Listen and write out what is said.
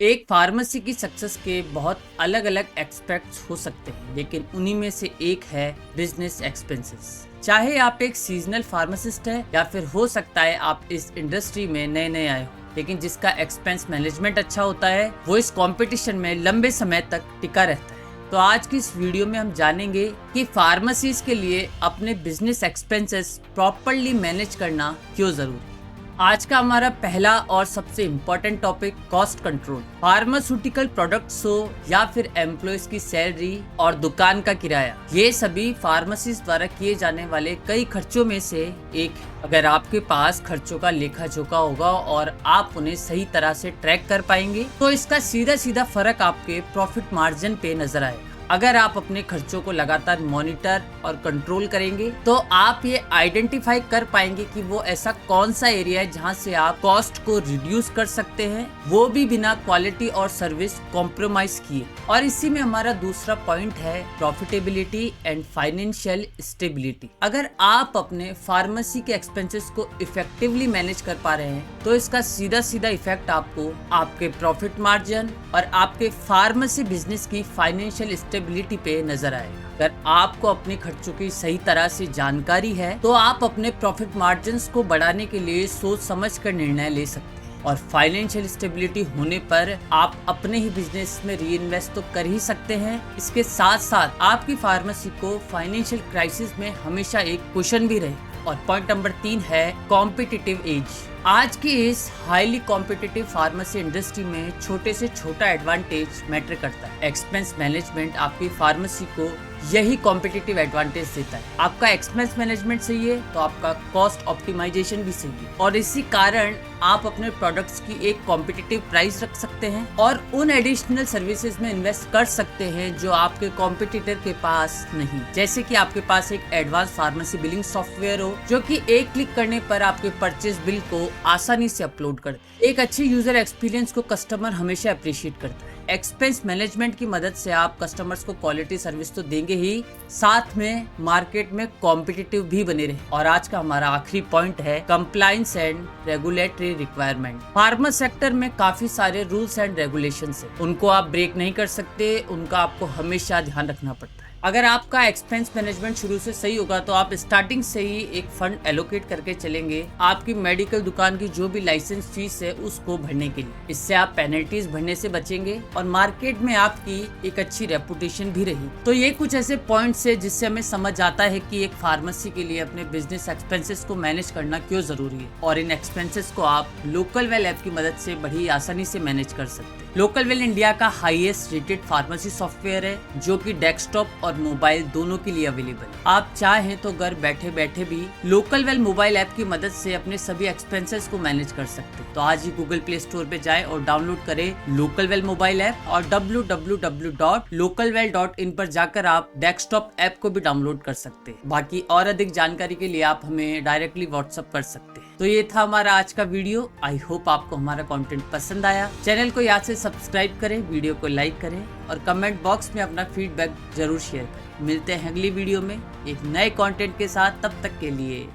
एक फार्मेसी की सक्सेस के बहुत अलग अलग एस्पेक्ट्स हो सकते हैं, लेकिन उन्हीं में से एक है बिजनेस एक्सपेंसेस। चाहे आप एक सीजनल फार्मासिस्ट है या फिर हो सकता है आप इस इंडस्ट्री में नए नए आए हो, लेकिन जिसका एक्सपेंस मैनेजमेंट अच्छा होता है वो इस कंपटीशन में लंबे समय तक टिका रहता है। तो आज की इस वीडियो में हम जानेंगे कि फार्मेसीज के लिए अपने बिजनेस एक्सपेंसेस प्रॉपर्ली मैनेज करना क्यों जरूरी है। आज का हमारा पहला और सबसे important topic cost control. Pharmaceutical products हो या फिर एम्प्लॉयज की सैलरी और दुकान का किराया, ये सभी फार्मेसिस्ट द्वारा किए जाने वाले कई खर्चों में से एक है। अगर आपके पास खर्चों का लेखा जोखा होगा और आप उन्हें सही तरह से ट्रैक कर पाएंगे तो इसका सीधा सीधा फर्क आपके प्रॉफिट मार्जिन पे नजर आएगा। अगर आप अपने खर्चों को लगातार मॉनिटर और कंट्रोल करेंगे तो आप ये आइडेंटिफाई कर पाएंगे कि वो ऐसा कौन सा एरिया है जहां से आप कॉस्ट को रिड्यूस कर सकते हैं, वो भी बिना क्वालिटी और सर्विस कॉम्प्रोमाइज किए। और इसी में हमारा दूसरा पॉइंट है प्रॉफिटेबिलिटी एंड फाइनेंशियल स्टेबिलिटी। अगर आप अपने फार्मेसी के एक्सपेंसेस को इफेक्टिवली मैनेज कर पा रहे हैं तो इसका सीधा सीधा इफेक्ट आपको आपके प्रॉफिट मार्जिन और आपके फार्मेसी बिजनेस की फाइनेंशियल स्टेबिलिटी पे नजर आएगा। अगर आपको अपने खर्चों की सही तरह से जानकारी है तो आप अपने प्रॉफिट मार्जिन्स को बढ़ाने के लिए सोच समझ कर निर्णय ले सकते हैं, और फाइनेंशियल स्टेबिलिटी होने पर आप अपने ही बिजनेस में री इन्वेस्ट तो कर ही सकते हैं। इसके साथ साथ आपकी फार्मेसी को फाइनेंशियल क्राइसिस में हमेशा एक कुशन भी रहे। और पॉइंट नंबर 3 है कॉम्पिटिटिव एज। आज की इस हाईली कॉम्पिटिटिव फार्मेसी इंडस्ट्री में छोटे से छोटा एडवांटेज मैटर करता है। एक्सपेंस मैनेजमेंट आपकी फार्मेसी को यही कॉम्पिटिटिव एडवांटेज देता है। आपका एक्सपेंस मैनेजमेंट सही है तो आपका कॉस्ट ऑप्टिमाइजेशन भी सही है, और इसी कारण आप अपने प्रोडक्ट्स की एक कॉम्पिटिटिव प्राइस रख सकते हैं और उन एडिशनल सर्विसेज में इन्वेस्ट कर सकते हैं जो आपके कॉम्पिटिटर के पास नहीं। जैसे कि आपके पास एक एडवांस फार्मेसी बिलिंग सॉफ्टवेयर हो जो कि एक क्लिक करने पर आपके परचेज बिल को आसानी से अपलोड कर दे। एक अच्छी यूजर एक्सपीरियंस को कस्टमर हमेशा अप्रिशिएट करता है। एक्सपेंस मैनेजमेंट की मदद से आप कस्टमर्स को क्वालिटी सर्विस तो देंगे ही, साथ में मार्केट में कॉम्पिटिटिव भी बने रहे। और आज का हमारा आखिरी पॉइंट है compliance and regulatory requirement. Pharma sector में काफी सारे रूल्स एंड रेगुलेशंस हैं, उनको आप ब्रेक नहीं कर सकते, उनका आपको हमेशा ध्यान रखना पड़ता है। अगर आपका एक्सपेंस मैनेजमेंट शुरू से सही होगा तो आप स्टार्टिंग से ही एक फंड एलोकेट करके चलेंगे आपकी मेडिकल दुकान की जो भी लाइसेंस फीस है उसको भरने के लिए। इससे आप पेनल्टीज भरने से बचेंगे और मार्केट में आपकी एक अच्छी रेपुटेशन भी रही। तो ये कुछ ऐसे पॉइंट्स है जिससे हमें समझ आता है कि एक फार्मेसी के लिए अपने बिजनेस एक्सपेंसेस को मैनेज करना क्यों जरूरी है, और इन एक्सपेंसेस को आप लोकल वेल ऐप की मदद से बड़ी आसानी से मैनेज कर सकते हैं। लोकल वेल इंडिया का हाईएस्ट रेटेड फार्मेसी सॉफ्टवेयर है जो कि डेस्कटॉप और मोबाइल दोनों के लिए अवेलेबल है। आप चाहें तो घर बैठे बैठे भी लोकल वेल मोबाइल ऐप की मदद से अपने सभी एक्सपेंसेस को मैनेज कर सकते हैं। तो आज ही गूगल प्ले स्टोर पे जाएं और डाउनलोड करें लोकल वेल मोबाइल ऐप, और www.localwell.in पर जाकर आप डेस्कटॉप ऐप को भी डाउनलोड कर सकते हैं। बाकी और अधिक जानकारी के लिए आप हमें डायरेक्टली व्हाट्सएप कर सकते हैं। तो ये था हमारा आज का वीडियो। आई होप आपको हमारा कंटेंट पसंद आया। चैनल को याद से सब्सक्राइब करें, वीडियो को लाइक करें और कमेंट बॉक्स में अपना फीडबैक जरूर शेयर करें। मिलते हैं अगली वीडियो में एक नए कंटेंट के साथ, तब तक के लिए